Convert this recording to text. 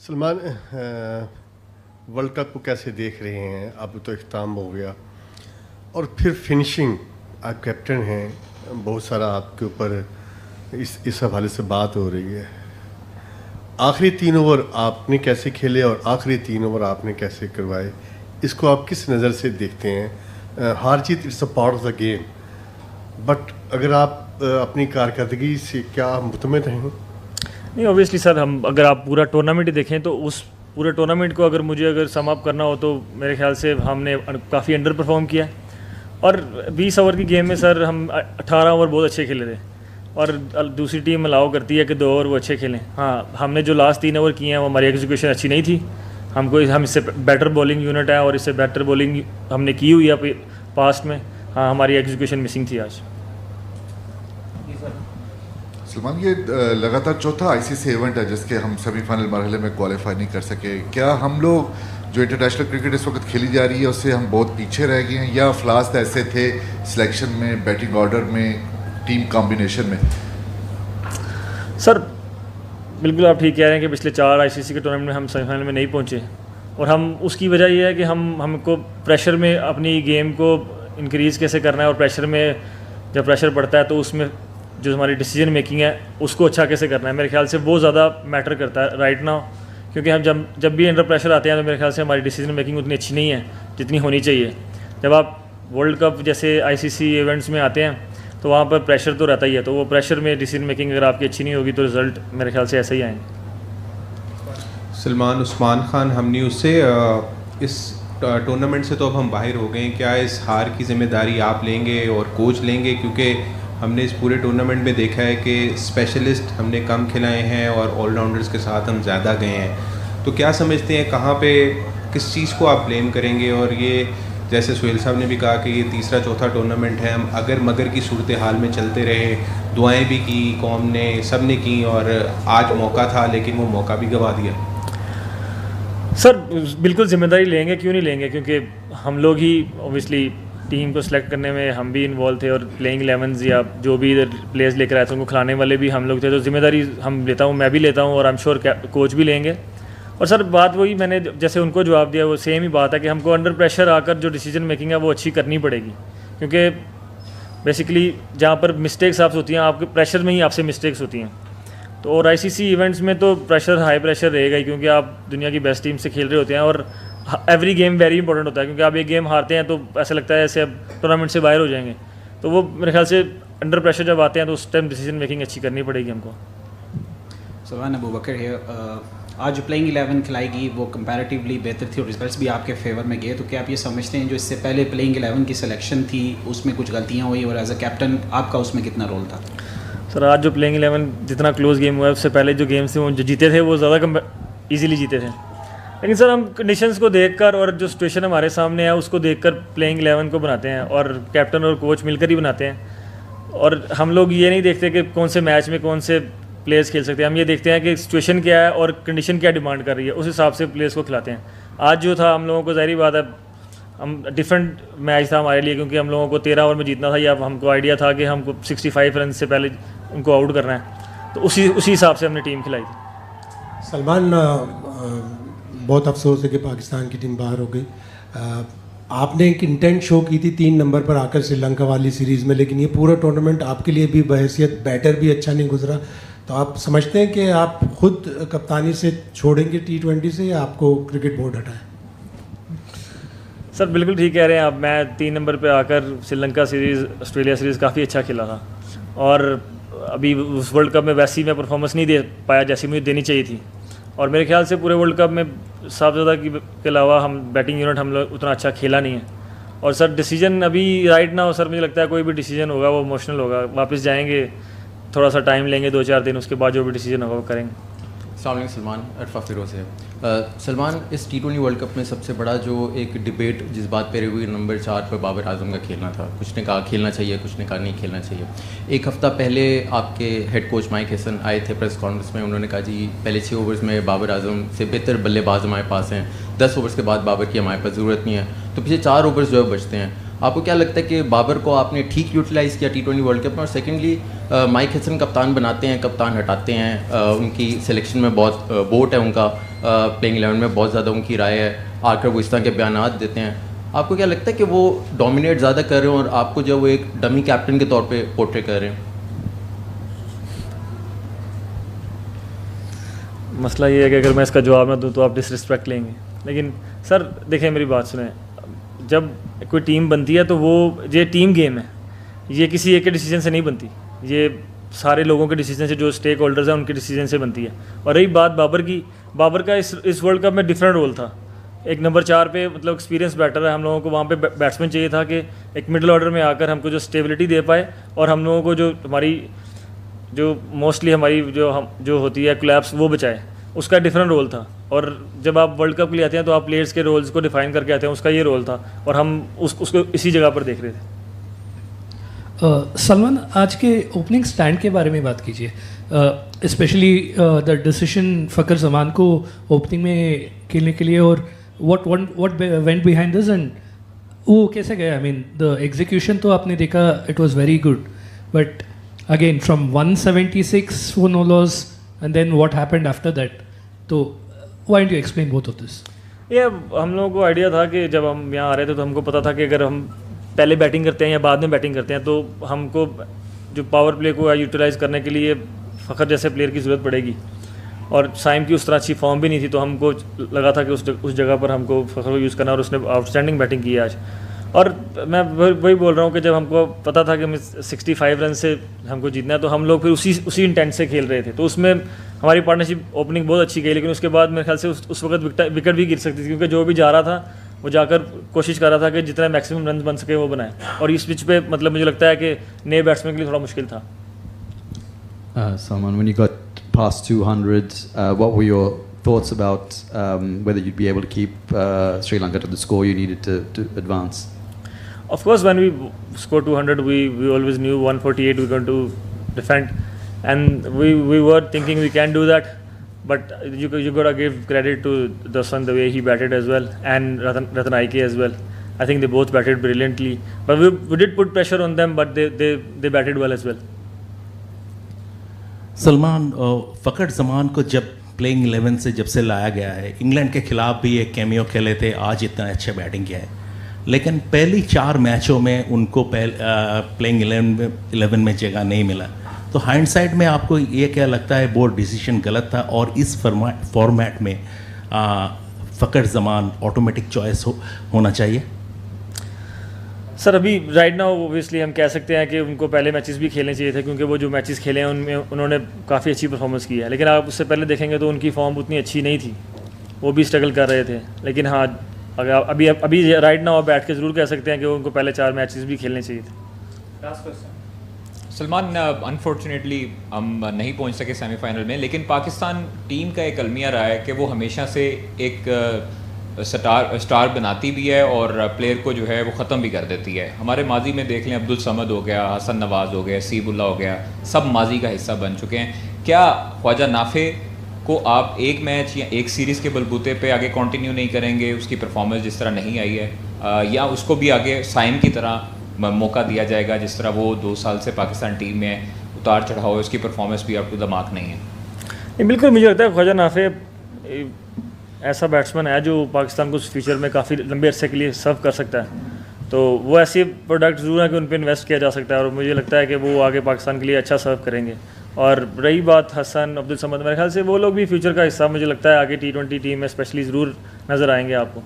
Salman, world cup को कैसे देख रहे हैं? अब तो इख्ताम हो गया और फिर फिनिशिंग, आप कैप्टन हैं, बहुत सारा आपके ऊपर इस हवाले से बात हो रही है। आखिरी 3 ओवर आपने कैसे खेले और आखिरी 3 ओवर आपने कैसे करवाए, इसको आप किस नज़र से देखते हैं? हार जीत it's a part of the game, but अगर आप अपनी कारकर्दगी से क्या मुतमिन हैं? नहीं, ऑब्वियसली सर, हम अगर आप पूरा टूर्नामेंट ही देखें तो उस पूरे टूर्नामेंट को अगर सम अप करना हो तो मेरे ख्याल से हमने काफ़ी अंडर परफॉर्म किया। और 20 ओवर की गेम में सर हम 18 ओवर बहुत अच्छे खेले थे और दूसरी टीम अलाउ करती है कि 2 ओवर वो अच्छे खेलें। हाँ, हमने जो लास्ट 3 ओवर किए हैं वो हमारी एग्जीक्यूशन अच्छी नहीं थी। हम इससे बेटर बॉलिंग यूनिट है और इससे बेटर बॉलिंग हमने की हुई है पास्ट में। हाँ, हमारी एग्जीक्यूशन मिसिंग थी आज। सलमान, ये लगातार चौथा आईसीसी इवेंट है जिसके हम सेमीफाइनल मरहले में क्वालिफाई नहीं कर सके। क्या हम लोग जो इंटरनेशनल क्रिकेट इस वक्त खेली जा रही है उससे हम बहुत पीछे रह गए हैं, या फ्लास्ट ऐसे थे सिलेक्शन में, बैटिंग ऑर्डर में, टीम कॉम्बिनेशन में? सर बिल्कुल आप ठीक कह रहे हैं कि पिछले 4 आईसीसी के टूर्नामेंट में हम सेमीफाइनल में नहीं पहुंचे और हम उसकी वजह ये है कि हमको प्रेशर में अपनी गेम को इंक्रीज़ कैसे करना है और प्रेशर में जब प्रेशर पड़ता है तो उसमें जो हमारी डिसीजन मेकिंग है उसको अच्छा कैसे करना है, मेरे ख्याल से वो ज़्यादा मैटर करता है राइट नाउ। क्योंकि हम जब भी अंडर प्रेशर आते हैं तो मेरे ख्याल से हमारी डिसीजन मेकिंग उतनी अच्छी नहीं है जितनी होनी चाहिए। जब आप वर्ल्ड कप जैसे आईसीसी इवेंट्स में आते हैं तो वहाँ पर प्रेशर तो रहता ही है, तो वो प्रेशर में डिसीजन मेकिंग अगर आपकी अच्छी नहीं होगी तो रिज़ल्ट मेरे ख्याल से ऐसे ही आएंगे। सलमान, उस्मान खान हमनी उससे इस टूर्नामेंट से तो अब हम बाहर हो गए हैं, क्या इस हार की जिम्मेदारी आप लेंगे और कोच लेंगे? क्योंकि हमने इस पूरे टूर्नामेंट में देखा है कि स्पेशलिस्ट हमने कम खिलाए हैं और ऑलराउंडर्स के साथ हम ज़्यादा गए हैं। तो क्या समझते हैं कहाँ पे किस चीज़ को आप ब्लेम करेंगे? और ये जैसे सुहेल साहब ने भी कहा कि ये तीसरा चौथा टूर्नामेंट है, हम अगर मगर की सूरत हाल में चलते रहे, दुआएं भी की कौम ने, सब ने की, और आज मौका था लेकिन वो मौका भी गंवा दिया। सर बिल्कुल जिम्मेदारी लेंगे, क्यों नहीं लेंगे? क्योंकि हम लोग ही ऑब्वियसली टीम को सिलेक्ट करने में हम भी इन्वॉल्व थे और प्लेइंग 11s या जो भी प्लेयर्स लेकर आए थे उनको खिलाने वाले भी हम लोग थे, तो जिम्मेदारी हम लेता हूँ, मैं भी लेता हूँ और आई एम श्योर कोच भी लेंगे। और सर बात वही मैंने जैसे उनको जवाब दिया वो सेम ही बात है कि हमको अंडर प्रेशर आकर जो डिसीजन मेकिंग है वो अच्छी करनी पड़ेगी। क्योंकि बेसिकली जहाँ पर मिस्टेक्स आपसे होती हैं, आपके प्रेशर में ही आपसे मिस्टेक्स होती हैं। तो और आईसीसी इवेंट्स में तो प्रेशर, हाई प्रेशर रहेगा ही, क्योंकि आप दुनिया की बेस्ट टीम से खेल रहे होते हैं और एवरी गेम वेरी इंपॉर्टेंट होता है। क्योंकि आप एक गेम हारते हैं तो ऐसा लगता है ऐसे अब टूर्नामेंट से बाहर हो जाएंगे, तो वो मेरे ख्याल से अंडर प्रेशर जब आते हैं तो उस टाइम डिसीजन मेकिंग अच्छी करनी पड़ेगी हमको। सलमान, अबू बकर है। आज जो प्लेइंग 11 खिलाएगी वो कंपैरेटिवली बेहतर थी और रिजल्ट्स भी आपके फेवर में गए, तो क्या आप ये समझते हैं जो इससे पहले प्लेइंग 11 की सिलेक्शन थी उसमें कुछ गलतियाँ हुई और एज अ कैप्टन आपका उसमें कितना रोल था? सर आज जो प्लेइंग 11 जितना क्लोज गेम हुआ है उससे पहले जो गेम्स थे वो जो जीते थे वो ज़्यादा ईजिली जीते थे। लेकिन सर हम कंडीशंस को देखकर और जो सिचुएशन हमारे सामने है उसको देखकर प्लेइंग 11 को बनाते हैं और कैप्टन और कोच मिलकर ही बनाते हैं। और हम लोग ये नहीं देखते कि कौन से मैच में कौन से प्लेयर्स खेल सकते हैं, हम ये देखते हैं कि सिचुएशन क्या है और कंडीशन क्या डिमांड कर रही है, उस हिसाब से प्लेयर्स को खिलाते हैं। आज जो था हम लोगों को ज़ाहिर बात है हम डिफरेंट मैच था हमारे लिए, क्योंकि हम लोगों को 13 ओवर में जीतना था या हमको आइडिया था कि हमको 65 रन से पहले उनको आउट करना है, तो उसी हिसाब से हमने टीम खिलाई थी। सलमान, बहुत अफसोस है कि पाकिस्तान की टीम बाहर हो गई। आपने एक इंटेंट शो की थी 3 नंबर पर आकर श्रीलंका वाली सीरीज़ में, लेकिन ये पूरा टूर्नामेंट आपके लिए भी बहैसियत बैटर भी अच्छा नहीं गुजरा। तो आप समझते हैं कि आप खुद कप्तानी से छोड़ेंगे T20 से या आपको क्रिकेट बोर्ड हटाए? सर बिल्कुल ठीक कह रहे हैं आप। मैं 3 नंबर पे आकर श्रीलंका सीरीज़, ऑस्ट्रेलिया सीरीज़ काफ़ी अच्छा खेला था और अभी उस वर्ल्ड कप में वैसी मैं परफॉर्मेंस नहीं दे पाया जैसी मुझे देनी चाहिए थी। और मेरे ख्याल से पूरे वर्ल्ड कप में साहबजादा के अलावा हम बैटिंग यूनिट हम लोग उतना अच्छा खेला नहीं है। और सर डिसीजन अभी राइट ना हो सर, मुझे लगता है कोई भी डिसीजन होगा वो इमोशनल होगा, वापस जाएंगे, थोड़ा सा टाइम लेंगे 2-4 दिन, उसके बाद जो भी डिसीजन होगा वो करेंगे। अस्सलाम वालेकुम सलमान, अरफा फिरोज़ है। सलमान, इस T20 वर्ल्ड कप में सबसे बड़ा जो एक डिबेट जिस बात पे रही हुई, नंबर 4 पर बाबर आजम का खेलना था। कुछ ने कहा खेलना चाहिए, कुछ ने कहा नहीं खेलना चाहिए। एक हफ़्ता पहले आपके हेड कोच माइक हैसन आए थे प्रेस कॉन्फ्रेंस में, उन्होंने कहा जी पहले 6 ओवर्स में बाबर आजम से बेहतर बल्लेबाज हमारे पास हैं, 10 ओवर्स के बाद बाबर की हमारे पास ज़रूरत नहीं है, तो पीछे 4 ओवर्स जो है बचते हैं। आपको क्या लगता है कि बाबर को आपने ठीक यूटिलाइज़ किया T20 वर्ल्ड कप में? और सेकेंडली माइक हैसन कप्तान बनाते हैं, कप्तान हटाते हैं, उनकी सिलेक्शन में बहुत वोट है उनका, प्लेइंग 11 में बहुत ज़्यादा उनकी राय है, आकर वो इस तरह के बयान देते हैं। आपको क्या लगता है कि वो डोमिनेट ज़्यादा कर रहे हैं और आपको जो वो एक डमी कैप्टन के तौर पे पोर्ट्रे कर रहे हैं? मसला ये है कि अगर मैं इसका जवाब ना दूँ तो आप डिसरिस्पेक्ट लेंगे। लेकिन सर देखें, मेरी बात सुने, जब कोई टीम बनती है तो वो ये टीम गेम है, ये किसी एक के डिसीजन से नहीं बनती, ये सारे लोगों के डिसीजन से, जो स्टेक होल्डर्स हैं उनके डिसीजन से बनती है। और रही बात बाबर की, बाबर का इस वर्ल्ड कप में डिफरेंट रोल था। एक नंबर 4 पे मतलब एक्सपीरियंस बैटर है, हम लोगों को वहाँ पे बैट्समैन चाहिए था कि एक मिडिल ऑर्डर में आकर हमको जो स्टेबिलिटी दे पाए और हम लोगों को जो हमारी जो मोस्टली हमारी जो होती है कोलैप्स वो बचाए, उसका डिफरेंट रोल था। और जब आप वर्ल्ड कप के लिए आते हैं तो आप प्लेयर्स के रोल्स को डिफाइन करके आते हैं, उसका ये रोल था और हम उसको इसी जगह पर देख रहे थे। सलमान, आज के ओपनिंग स्टैंड के बारे में बात कीजिए, स्पेशली द डिसीजन फ़खर ज़मान को ओपनिंग में खेलने के लिए, और what went behind this and वो कैसे गया? आई मीन द एग्जीक्यूशन तो आपने देखा, it was very good, but again from 176 for no loss and then what happened after that, तो why don't you explain both of this? ये हम लोगों को आइडिया था कि जब हम यहाँ आ रहे थे तो हमको पता था कि अगर हम पहले बैटिंग करते हैं या बाद में बैटिंग करते हैं तो हमको जो पावर प्ले को यूटिलाइज़ करने के लिए फ़खर जैसे प्लेयर की ज़रूरत पड़ेगी। और साइम की उस तरह अच्छी फॉर्म भी नहीं थी, तो हमको लगा था कि उस जगह पर हमको फ़खर को यूज़ करना, और उसने आउटस्टैंडिंग बैटिंग की आज। और मैं वही बोल रहा हूँ कि जब हमको पता था कि हमें 65 रन से हमको जीतना है तो हम लोग फिर उसी इंटेंट से खेल रहे थे। तो उसमें हमारी पार्टनरशिप ओपनिंग बहुत अच्छी गई, लेकिन उसके बाद मेरे ख्याल से उस वक्त विकेट भी गिर सकती थी, क्योंकि जो भी जा रहा था वो जाकर कोशिश कर रहा था कि जितना मैक्सिमम रन बन सके वो बनाए, और इस पिच पे मतलब मुझे लगता है कि नए बैट्समैन के लिए थोड़ा मुश्किल था। Salman, when you got past 200, what were your thoughts about whether you'd be able to keep Sri Lanka to the score you needed to advance? Of course, when we scored 200, we always knew 148 we're going to defend, and we were thinking we can do that. But you gotta give credit to Dasan the way he batted as well, and Ratan Aike as well. I think they both batted brilliantly. But we did put pressure on them, but they batted well as well. Salman, Fakhar ज़मान को जब playing 11 से जब से लाया गया है, England के खिलाफ भी एक कैमियो खेले थे, आज इतना अच्छा बैटिंग किया है, लेकिन पहली 4 मैचों में उनको प्लेइंग 11 में जगह नहीं मिला। तो हाइंडसाइड में आपको ये क्या लगता है, बोर्ड डिसीजन गलत था और इस फॉर्मेट में फ़खर ज़मान ऑटोमेटिक चॉइस होना चाहिए? सर अभी राइट नाउ ओबियसली हम कह सकते हैं कि उनको पहले मैचेस भी खेलने चाहिए थे, क्योंकि वो जो मैचेस खेले हैं उनमें उन्होंने काफ़ी अच्छी परफॉर्मेंस की है। लेकिन आप उससे पहले देखेंगे तो उनकी फॉर्म उतनी अच्छी नहीं थी, वो भी स्ट्रगल कर रहे थे। लेकिन हाँ, अगर अभी राइट नाउ बैठ के ज़रूर कह सकते हैं कि उनको पहले 4 मैचेस भी खेलने चाहिए थे। सलमान, अनफॉर्चुनेटली हम नहीं पहुंच सके सेमीफाइनल में, लेकिन पाकिस्तान टीम का एक अलमिया रहा है कि वो हमेशा से एक स्टार बनाती भी है और प्लेयर को जो है वो ख़त्म भी कर देती है। हमारे माजी में देख लें, अब्दुल समद हो गया, हसन नवाज़ हो गया, सीबुल्ला हो गया, सब माजी का हिस्सा बन चुके हैं। क्या ख्वाजा नाफे को आप एक मैच या एक सीरीज़ के बलबूते पे आगे कंटिन्यू नहीं करेंगे, उसकी परफॉर्मेंस जिस तरह नहीं आई है, या उसको भी आगे साइम की तरह मौका दिया जाएगा जिस तरह वो 2 साल से पाकिस्तान टीम में उतार चढ़ाव है, उसकी परफॉर्मेंस भी अप टू द मार्क नहीं है? बिल्कुल, मुझे लगता है ख्वाजा नाफे ऐसा बैट्समैन है जो पाकिस्तान को फ्यूचर में काफ़ी लंबे अरसे के लिए सर्व कर सकता है। तो वो ऐसे प्रोडक्ट ज़रूर है कि उन पर इन्वेस्ट किया जा सकता है, और मुझे लगता है कि वो आगे पाकिस्तान के लिए अच्छा सर्व करेंगे। और रही बात हसन, अब्दुल समद, मेरे ख्याल से वो लोग भी फ्यूचर का हिस्सा मुझे लगता है आगे T20 टीम में स्पेशली ज़रूर नज़र आएंगे आपको।